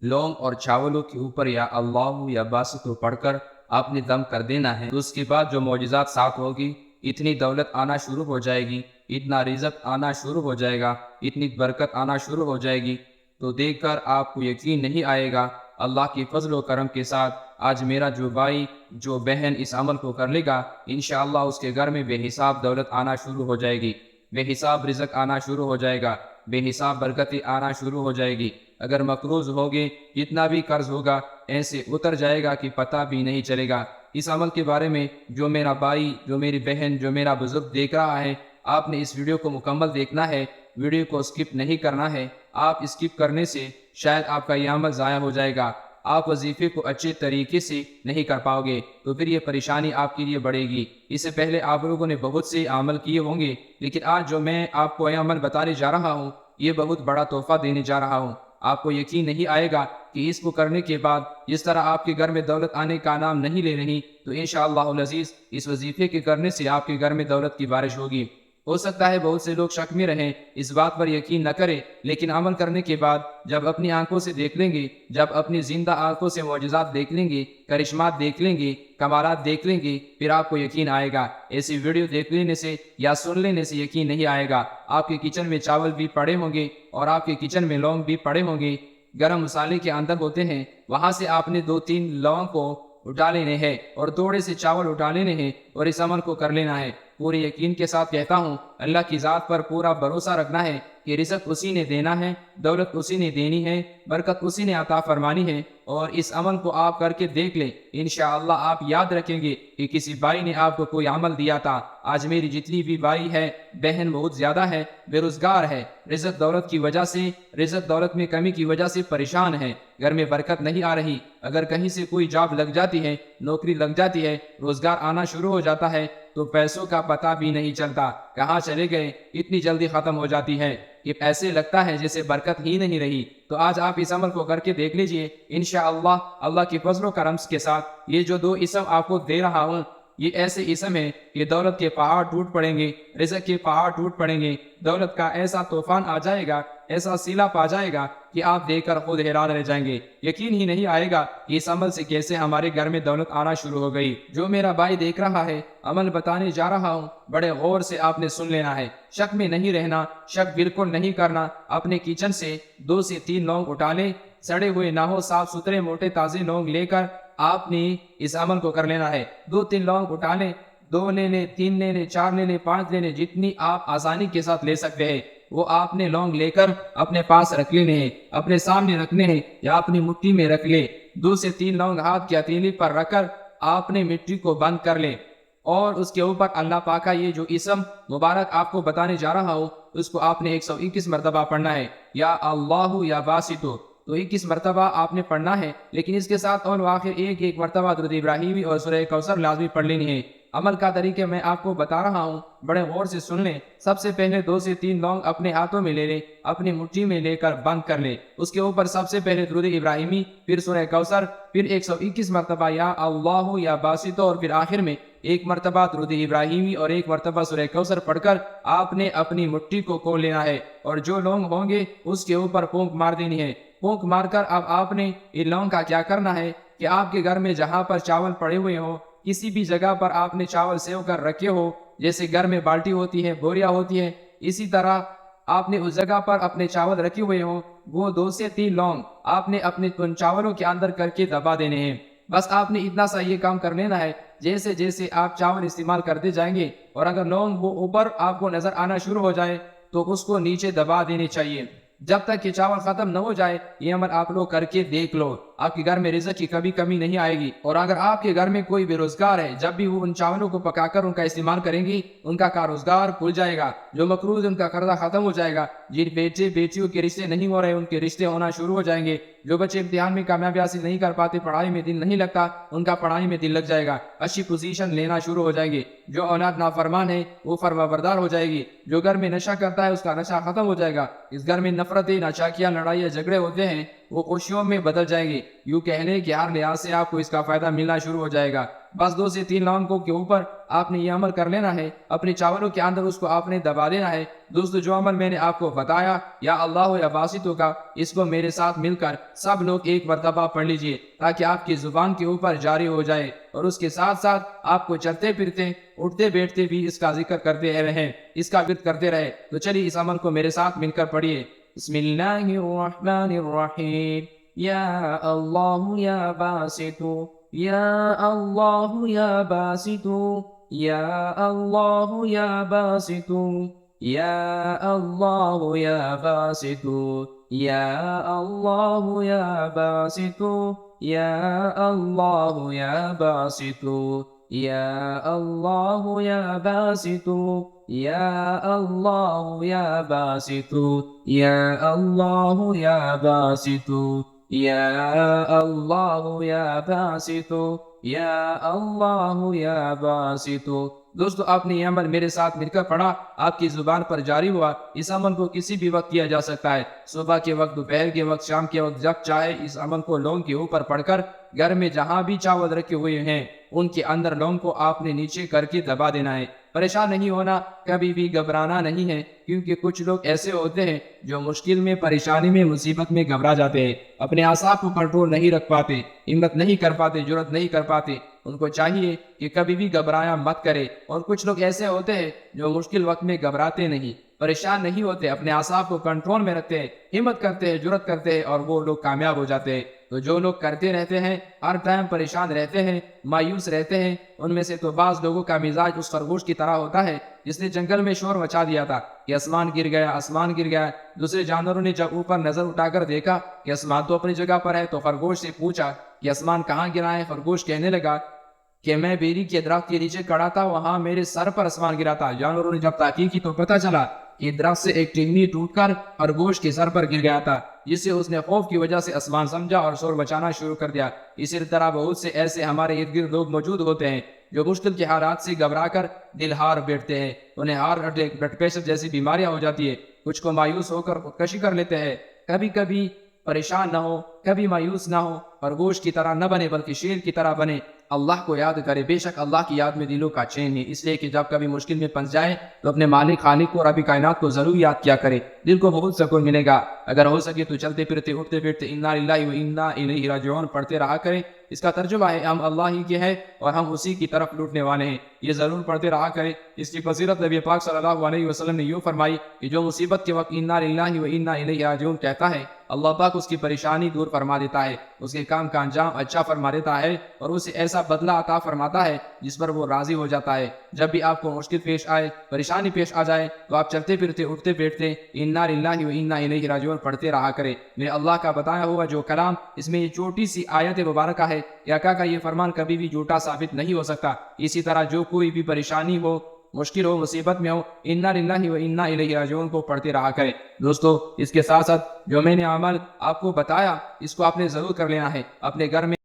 لونگ اور چاولوں کے اوپر یا اللہ یا باسطو پڑھ کر آپ نے دم کر دینا ہے۔ تو اس کے بعد جو معجزات ساتھ ہوگی، اتنی دولت آنا شروع ہو جائے گی، اتنا رزق آنا شروع ہو جائے گا، اتنی برکت آنا شروع ہو جائے گی، تو دیکھ کر آپ کو یقین نہیں آئے گا۔ اللہ کی فضل و کرم کے ساتھ آج میرا جو بھائی جو بہن اس عمل کو کر لے گا، انشاءاللہ اس کے گھر میں بے حساب دولت آنا شروع ہو جائے گی، بے حساب رزق آنا شروع ہو جائے گا، بے حساب برکتیں آنا شروع ہو جائے گی۔ اگر مقروض ہوگے، جتنا بھی قرض ہوگا ایسے اتر جائے گا کہ پتہ بھی نہیں چلے گا۔ اس عمل کے بارے میں جو میرا بھائی، جو میری بہن، جو میرا بزرگ دیکھ رہا ہے، آپ نے اس ویڈیو کو مکمل دیکھنا ہے، ویڈیو کو اسکپ نہیں کرنا ہے۔ آپ اسکپ کرنے سے شاید آپ کا یہ عمل ضائع ہو جائے گا، آپ وظیفے کو اچھے طریقے سے نہیں کر پاؤ گے، تو پھر یہ پریشانی آپ کے لیے بڑھے گی۔ اس سے پہلے آپ لوگوں نے بہت سے عمل کیے ہوں گے، لیکن آج جو میں آپ کو یہ عمل بتانے جا رہا ہوں، یہ بہت بڑا تحفہ دینے جا رہا ہوں۔ آپ کو یقین نہیں آئے گا کہ اس کو کرنے کے بعد جس طرح آپ کے گھر میں دولت آنے کا نام نہیں لے رہی، تو انشاءاللہ العزیز اس وظیفے کے کرنے سے آپ کے گھر میں دولت کی بارش ہوگی۔ ہو سکتا ہے بہت سے لوگ شک میں رہیں، اس بات پر یقین نہ کریں، لیکن عمل کرنے کے بعد جب اپنی آنکھوں سے دیکھ لیں گے، جب اپنی زندہ آنکھوں سے معجزات دیکھ لیں گے، کرشمات دیکھ لیں گے، کمالات دیکھ لیں گے، پھر آپ کو یقین آئے گا۔ ایسی ویڈیو دیکھ لینے سے یا سن لینے سے یقین نہیں آئے گا۔ آپ کے کچن میں چاول بھی پڑے ہوں گے اور آپ کے کچن میں لونگ بھی پڑے ہوں گے، گرم مسالے کے اندر ہوتے ہیں، وہاں سے آپ نے 2-3 لونگ کو اٹھا لینے ہیں اور تھوڑے سے چاول اٹھا لینے ہیں اور اس عمل کو کر لینا ہے۔ پورے یقین کے ساتھ کہتا ہوں، اللہ کی ذات پر پورا بھروسہ رکھنا ہے کہ رزق اسی نے دینا ہے، دولت اسی نے دینی ہے، برکت اسی نے عطا فرمانی ہے، اور اس عمل کو آپ کر کے دیکھ لیں۔ انشاءاللہ آپ یاد رکھیں گے کہ کسی بھائی نے آپ کو کوئی عمل دیا تھا۔ آج میری جتنی بھی بھائی ہے، بہن بہت زیادہ ہے، بے روزگار ہے، رزق دولت کی وجہ سے، رزق دولت میں کمی کی وجہ سے پریشان ہے، گھر میں برکت نہیں آ رہی۔ اگر کہیں سے کوئی جاب لگ جاتی ہے، نوکری لگ جاتی ہے، روزگار آنا شروع ہو جاتا ہے، تو پیسوں کا پتہ بھی نہیں چلتا، کہاں چلے گئے، اتنی جلدی ختم ہو جاتی ہے کہ ایسے لگتا ہے جیسے برکت ہی نہیں رہی۔ تو آج آپ اس عمل کو کر کے دیکھ لیجئے، انشاءاللہ اللہ کی فضل و کرم کے ساتھ یہ جو 2 اسم آپ کو دے رہا ہوں، یہ ایسے اسم ہیں کہ دولت کے پہاڑ ٹوٹ پڑیں گے، رزق کے پہاڑ ٹوٹ پڑیں گے، دولت کا ایسا طوفان آ جائے گا، ایسا سیلاب آ جائے گا کہ آپ دیکھ کر خود حیران رہ جائیں گے۔ یقین ہی نہیں آئے گا کہ اس عمل سے کیسے ہمارے گھر میں دولت آنا شروع ہو گئی۔ جو میرا بھائی دیکھ رہا ہے، عمل بتانے جا رہا ہوں، بڑے غور سے آپ نے سن لینا ہے، شک میں نہیں رہنا، شک بالکل نہیں کرنا۔ اپنے کچن سے 2 سے 3 لونگ اٹھا لیں، سڑے ہوئے نہ ہو، صاف ستھرے موٹے تازے لونگ لے کر آپ نے اس عمل کو کر لینا ہے۔ 2-3 لونگ اٹھا لیں، 2 لے لیں، 3 لے لیں، 4 لے لیں، 5 لے لیں، جتنی آپ آسانی کے ساتھ لے سکتے ہیں وہ آپ نے لونگ لے کر اپنے پاس رکھ لینے ہیں، اپنے سامنے رکھنے ہیں یا اپنی مٹھی میں رکھ لیں۔ 2 سے 3 لونگ ہاتھ کی ہتھیلی پر رکھ کر آپ نے مٹی کو بند کر لیں، اور اس کے اوپر اللہ پاک کا یہ جو اسم مبارک آپ کو بتانے جا رہا ہوں، اس کو آپ نے 121 مرتبہ پڑھنا ہے، یا اللہ یا باسطو، تو 21 مرتبہ آپ نے پڑھنا ہے، لیکن اس کے ساتھ اور آخر ایک مرتبہ درود ابراہیمی اور سورہ کوثر لازمی پڑھ لینی ہے۔ عمل کا طریقہ میں آپ کو بتا رہا ہوں، بڑے غور سے سن لیں۔ سب سے پہلے 2 سے 3 لونگ اپنے ہاتھوں میں لے لیں، اپنی مٹھی میں لے کر بند کر لیں، اس کے اوپر سب سے پہلے درود ابراہیمی، پھر سورہ کوثر، پھر 121 مرتبہ یا اللہ یا باسطو، اور پھر آخر میں 1 مرتبہ درود ابراہیمی اور 1 مرتبہ سورہ کوثر پڑھ کر آپ نے اپنی مٹھی کو کھول لینا ہے، اور جو لونگ ہوں گے اس کے اوپر پھونک مار دینی ہے۔ پھونک مار کر اب آپ نے ان لونگ کا کیا کرنا ہے کہ آپ کے گھر میں جہاں پر چاول پڑے ہوئے ہوں، کسی بھی جگہ پر آپ نے چاول سیو کر رکھے ہو، جیسے گھر میں بالٹی ہوتی ہے، بوریا ہوتی ہے، اسی طرح آپ نے اس جگہ پر اپنے چاول رکھے ہوئے ہوں، وہ 2 سے 3 لونگ آپ نے اپنے ان چاولوں کے اندر کر کے دبا دینے ہیں۔ بس آپ نے اتنا سا یہ کام کر لینا ہے، جیسے جیسے آپ چاول استعمال کرتے جائیں گے، اور اگر لونگ وہ اوپر آپ کو نظر آنا شروع ہو جائے تو اس کو نیچے دبا دینے چاہیے، جب تک کہ چاول ختم نہ ہو جائے۔ یہ عمل آپ لوگ کر کے دیکھ لو، آپ کے گھر میں رزق کی کبھی کمی نہیں آئے گی۔ اور اگر آپ کے گھر میں کوئی بے روزگار ہے، جب بھی وہ ان چاولوں کو پکا کر ان کا استعمال کریں گی، ان کا کاروزگار کھل جائے گا، جو مقروض ان کا قرضہ ختم ہو جائے گا، جن بیٹے بیٹیوں کے رشتے نہیں ہو رہے ان کے رشتے ہونا شروع ہو جائیں گے، جو بچے امتحان میں کامیابی حاصل نہیں کر پاتے، پڑھائی میں دل نہیں لگتا، ان کا پڑھائی میں دل لگ جائے گا، اچھی پوزیشن لینا شروع ہو جائیں گے، جو اولاد نافرمان ہے وہ فرمانبردار ہو جائے گی، جو گھر میں نشہ کرتا ہے اس کا نشہ ختم ہو جائے گا، اس گھر میں نفرتیں، ناچاکیاں، لڑائیاں، جھگڑے ہوتے ہیں وہ خوشیوں میں بدل جائیں گی، یوں کہہ لیں کہ ہر لحاظ سے آپ کو اس کا فائدہ ملنا شروع ہو جائے گا۔ بس 2 سے 3 لونگوں کے اوپر آپ نے یہ عمل کر لینا ہے، اپنے چاولوں کے اندر اس کو آپ نے دبا دینا ہے۔ دوستو، جو عمل میں نے آپ کو بتایا یا اللہ یا باسطوں کا، اس کو میرے ساتھ مل کر سب لوگ ایک مرتبہ پڑھ لیجئے تاکہ آپ کی زبان کے اوپر جاری ہو جائے، اور اس کے ساتھ ساتھ آپ کو چلتے پھرتے اٹھتے بیٹھتے بھی اس کا ذکر کرتے رہیں، اس کا ورد کرتے رہے۔ تو چلیے اس عمل کو میرے ساتھ مل کر پڑھیے۔ بسم اللہ الرحمن الرحیم، یا اللہ یا باسط، یا اللہ یا باسط، یا اللہ یا باسط، یا اللہ یا باسط، یا اللہ یا باسط، یا اللہ یا باسط، یا اللہ یا باسط، یا اللہ یا باسط، یا اللہ یا باسط، یا اللہ یا باسط، یا اللہ یا باسط۔ دوستو، آپ نے یہ عمل میرے ساتھ مل کر پڑھا، آپ کی زبان پر جاری ہوا۔ اس عمل کو کسی بھی وقت کیا جا سکتا ہے، صبح کے وقت، دوپہر کے وقت، شام کے وقت، جب چاہے اس عمل کو لونگ کے اوپر پڑھ کر گھر میں جہاں بھی چاول رکھے ہوئے ہیں ان کے اندر لونگ کو آپ نے نیچے کر کے دبا دینا ہے۔ پریشان نہیں ہونا، کبھی بھی گھبرانا نہیں ہے، کیونکہ کچھ لوگ ایسے ہوتے ہیں جو مشکل میں، پریشانی میں، مصیبت میں گھبرا جاتے ہیں، اپنے اعصاب کو کنٹرول نہیں رکھ پاتے، ہمت نہیں کر پاتے، جرأت نہیں کر پاتے۔ ان کو چاہیے کہ کبھی بھی گھبرایا مت کرے۔ اور کچھ لوگ ایسے ہوتے ہیں جو مشکل وقت میں گھبراتے نہیں، پریشان نہیں ہوتے، اپنے اعصاب کو کنٹرول میں رکھتے ہیں، ہمت کرتے ہیں، جرأت کرتے ہیں، اور وہ لوگ کامیاب ہو جاتے ہیں۔ تو جو لوگ کرتے رہتے ہیں، ہر ٹائم پریشان رہتے ہیں، مایوس رہتے ہیں، ان میں سے تو بعض لوگوں کا مزاج اس خرگوش کی طرح ہوتا ہے جس نے جنگل میں شور مچا دیا تھا کہ آسمان گر گیا، آسمان گر گیا۔ دوسرے جانوروں نے جب اوپر نظر اٹھا کر دیکھا کہ آسمان تو اپنی جگہ پر ہے، تو خرگوش سے پوچھا کہ آسمان کہاں گرا ہے؟ خرگوش کہنے لگا کہ میں بیری کے درخت کے نیچے کھڑا تھا، وہاں میرے سر پر آسمان گرا تھا۔ جانوروں نے جب تحقیق کی تو پتہ چلا کہ درخت سے ایک ٹہنی ٹوٹ کر خرگوش کے سر پر گر گیا تھا، جس سے اس نے خوف کی وجہ سے آسمان سمجھا اور شور مچانا شروع کر دیا۔ اسی طرح بہت سے ایسے ہمارے ارد گرد لوگ موجود ہوتے ہیں جو مشکل کے حالات سے گھبرا کر دل ہار بیٹھتے ہیں، انہیں ہارٹ اٹیک، بلڈ پریشر جیسی بیماریاں ہو جاتی ہے، کچھ کو مایوس ہو کر خودکشی کر لیتے ہیں۔ کبھی کبھی پریشان نہ ہو، کبھی مایوس نہ ہو، خرگوش کی طرح نہ بنے بلکہ شیر کی طرح بنے، اللہ کو یاد کرے۔ بے شک اللہ کی یاد میں دلوں کا چین ہے، اس لیے کہ جب کبھی مشکل میں پھنس جائے تو اپنے مالک، خالق کو، رب کائنات کو ضرور یاد کیا کرے، دل کو بہت سکون ملے گا۔ اگر ہو سکے تو چلتے پھرتے اٹھتے بیٹھتے انا للہ و انا الیہ راجعون پڑھتے رہا کریں۔ اس کا ترجمہ ہے ہم اللہ ہی کے ہیں اور ہم اسی کی طرف لوٹنے والے ہیں، یہ ضرور پڑھتے رہا کریں۔ اس کی فضیلت نبی پاک صلی اللہ علیہ وسلم نے یوں فرمائی کہ جو مصیبت کے وقت انا للہ و انا الیہ راجعون کہتا ہے، اللہ پاک اس کی پریشانی دور فرما دیتا ہے، اس کے کام کا انجام اچھا فرما دیتا ہے، اور اسے ایسا بدلہ عطا فرماتا ہے جس پر وہ راضی ہو جاتا ہے۔ جب بھی آپ کو مشکل پیش آئے، پریشانی پیش آ جائے، تو آپ چلتے پھرتے اٹھتے بیٹھتے انا للہ و انا الیہ راجعون پڑھتے رہا کریں۔ میرے اللہ کا بتایا ہوا جو کلام، اس میں یہ چھوٹی سی آیت مبارکہ ہے کہ آقا کا یہ فرمان کبھی بھی جھوٹا ثابت نہیں ہو سکتا۔ اسی طرح جو کوئی بھی پریشانی ہو، مشکل ہو، مصیبت میں ہو، انا للہ و انا الیہ راجعون کو پڑھتے رہا کرے۔ دوستو، اس کے ساتھ ساتھ جو میں نے عمل آپ کو بتایا، اس کو آپ نے ضرور کر لینا ہے، اپنے گھر میں